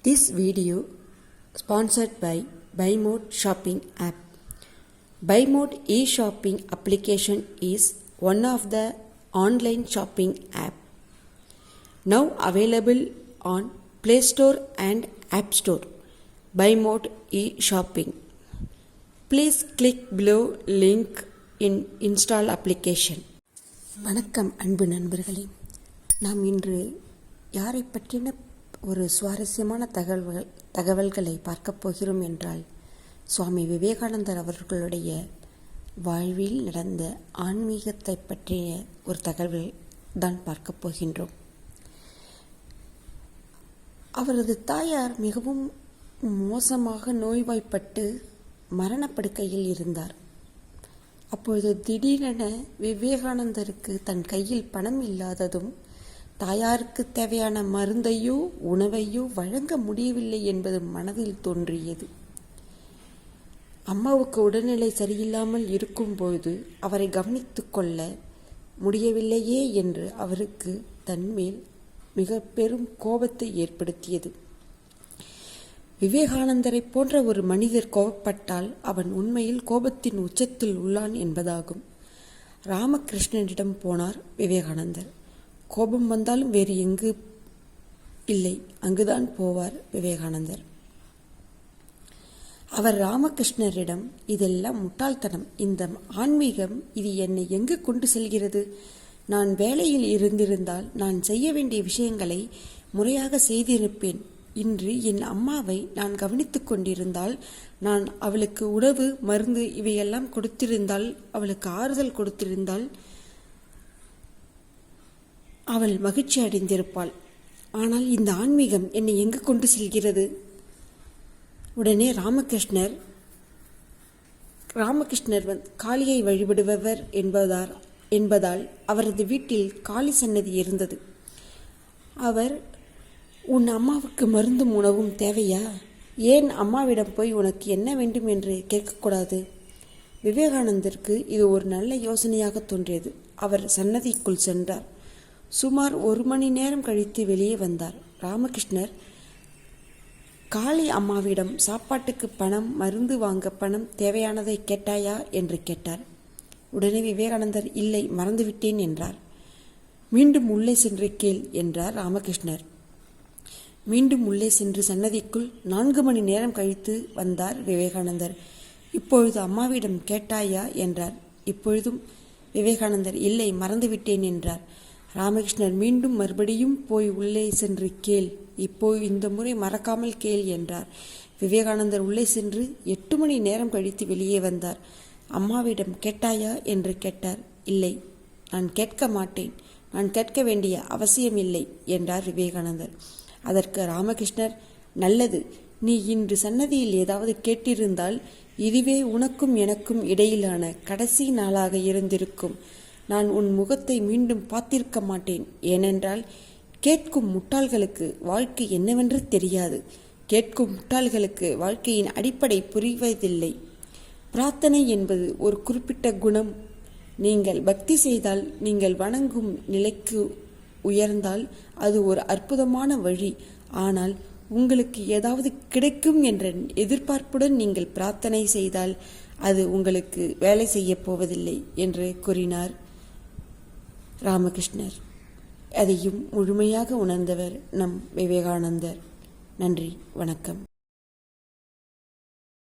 This video sponsored by BuyMode shopping app. BuyMode e-shopping application is one of the online shopping app now available on Play Store and App Store. BuyMode e-shopping. Please click below link in install application. வணக்கம் அன்பு நண்பர்களே, நாம் இன்று யாரை பற்றின ஒரு சுவாரஸ்யமான தகவல்களை பார்க்கப் போகிறோம் என்றால், சுவாமி விவேகானந்தர் அவர்களுடைய வாழ்வில் நடந்த ஆன்மீகத்தை பற்றிய ஒரு தகவல் தான் பார்க்கப் போகின்றோம். அவரது தாயார் மிகவும் மோசமாக நோய்வாய்ப்பட்டு மரணப்படுக்கையில் இருந்தார். அப்பொழுது திடீரென விவேகானந்தருக்கு தன் கையில் பணம் இல்லாததும் தாயாருக்கு தேவையான மருந்தையோ உணவையோ வழங்க முடியவில்லை என்பது மனதில் தோன்றியது. அம்மாவுக்கு உடல்நிலை சரியில்லாமல் இருக்கும்போது அவரை கவனித்துக் கொள்ள முடியவில்லையே என்று அவருக்கு தன்மேல் மிக பெரும் கோபத்தை ஏற்படுத்தியது. விவேகானந்தரை போன்ற ஒரு மனிதர் கோபப்பட்டால் அவன் உண்மையில் கோபத்தின் உச்சத்தில் உள்ளான் என்பதாகும். ராமகிருஷ்ணனிடம் போனார் விவேகானந்தர். கோபம் வந்தாலும் வேறு எங்கு இல்லை, அங்குதான் போவார் விவேகானந்தர். அவர் ராமகிருஷ்ணரிடம், இதெல்லாம் முட்டாள்தனம், இந்த ஆன்மீகம் இது என்னை எங்கு கொண்டு செல்கிறது? நான் வேலையில் இருந்திருந்தால் நான் செய்ய வேண்டிய விஷயங்களை முறையாக செய்திருப்பேன். இன்று என் அம்மாவை நான் கவனித்துக் கொண்டிருந்தால், நான் அவளுக்கு உணவு மருந்து இவையெல்லாம் கொடுத்திருந்தால், அவளுக்கு ஆறுதல் கொடுத்திருந்தால் அவள் மகிழ்ச்சி அடைந்திருப்பாள். ஆனால் இந்த ஆன்மீகம் என்னை எங்கு கொண்டு செல்கிறது? உடனே ராமகிருஷ்ணர் காளியை வழிபடுபவர் என்பதால் அவரது வீட்டில் காளி சன்னதி இருந்தது. அவர், உன் அம்மாவுக்கு மருந்தும் உணவும் தேவையா? ஏன் அம்மாவிடம் போய் உனக்கு என்ன வேண்டும் என்று கேட்கக்கூடாது? விவேகானந்தருக்கு இது ஒரு நல்ல யோசனையாக தோன்றியது. அவர் சன்னதிக்குள் சென்றார். சுமார் 1 மணி நேரம் கழித்து வெளியே வந்தார். ராமகிருஷ்ணர் காளி அம்மாவிடம், சாப்பாட்டுக்கு பணம், மருந்து வாங்க பணம், தேவையானதை கேட்டாயா என்று கேட்டார். உடனே விவேகானந்தர், இல்லை, மறந்துவிட்டேன் என்றார். மீண்டும் உள்ளே சென்று கேள் என்றார் ராமகிருஷ்ணர். மீண்டும் உள்ளே சென்று சன்னதிக்குள் 4 மணி நேரம் கழித்து வந்தார் விவேகானந்தர். இப்பொழுது அம்மாவிடம் கேட்டாயா என்றார். இப்பொழுதும் விவேகானந்தர், இல்லை, மறந்துவிட்டேன் என்றார். ராமகிருஷ்ணர் மீண்டும் மறுபடியும் போய் உள்ளே சென்று கேள், இந்த முறை மறக்காமல் கேள் என்றார். விவேகானந்தர் உள்ளே சென்று 8 மணி நேரம் கழித்து வெளியே வந்தார். அம்மாவிடம் கேட்டாயா என்று கேட்டார். இல்லை, நான் கேட்க மாட்டேன், நான் கேட்க வேண்டிய அவசியமில்லை என்றார் விவேகானந்தர். அதற்கு ராமகிருஷ்ணர், நல்லது, நீ இன்று சன்னதியில் ஏதாவது கேட்டிருந்தால் இதுவே உனக்கும் எனக்கும் இடையிலான கடைசி நாளாக இருந்திருக்கும். நான் உன் முகத்தை மீண்டும் பார்த்திருக்க மாட்டேன். ஏனென்றால் கேட்கும் முட்டாள்களுக்கு வாழ்க்கை என்னவென்று தெரியாது. கேட்கும் முட்டாள்களுக்கு வாழ்க்கையின் அடிப்படை புரிவதில்லை. பிரார்த்தனை என்பது ஒரு குறிப்பிட்ட குணம். நீங்கள் பக்தி செய்தால், நீங்கள் வணங்கும் நிலைக்கு உயர்ந்தால் அது ஒரு அற்புதமான வழி. ஆனால் உங்களுக்கு ஏதாவது கிடைக்கும் என்ற எதிர்பார்ப்புடன் நீங்கள் பிரார்த்தனை செய்தால் அது உங்களுக்கு வேலை செய்ய போவதில்லை என்று கூறினார் ராமகிருஷ்ணர். அதையும் முழுமையாக உணர்ந்தவர் நம் விவேகானந்தர். நன்றி, வணக்கம்.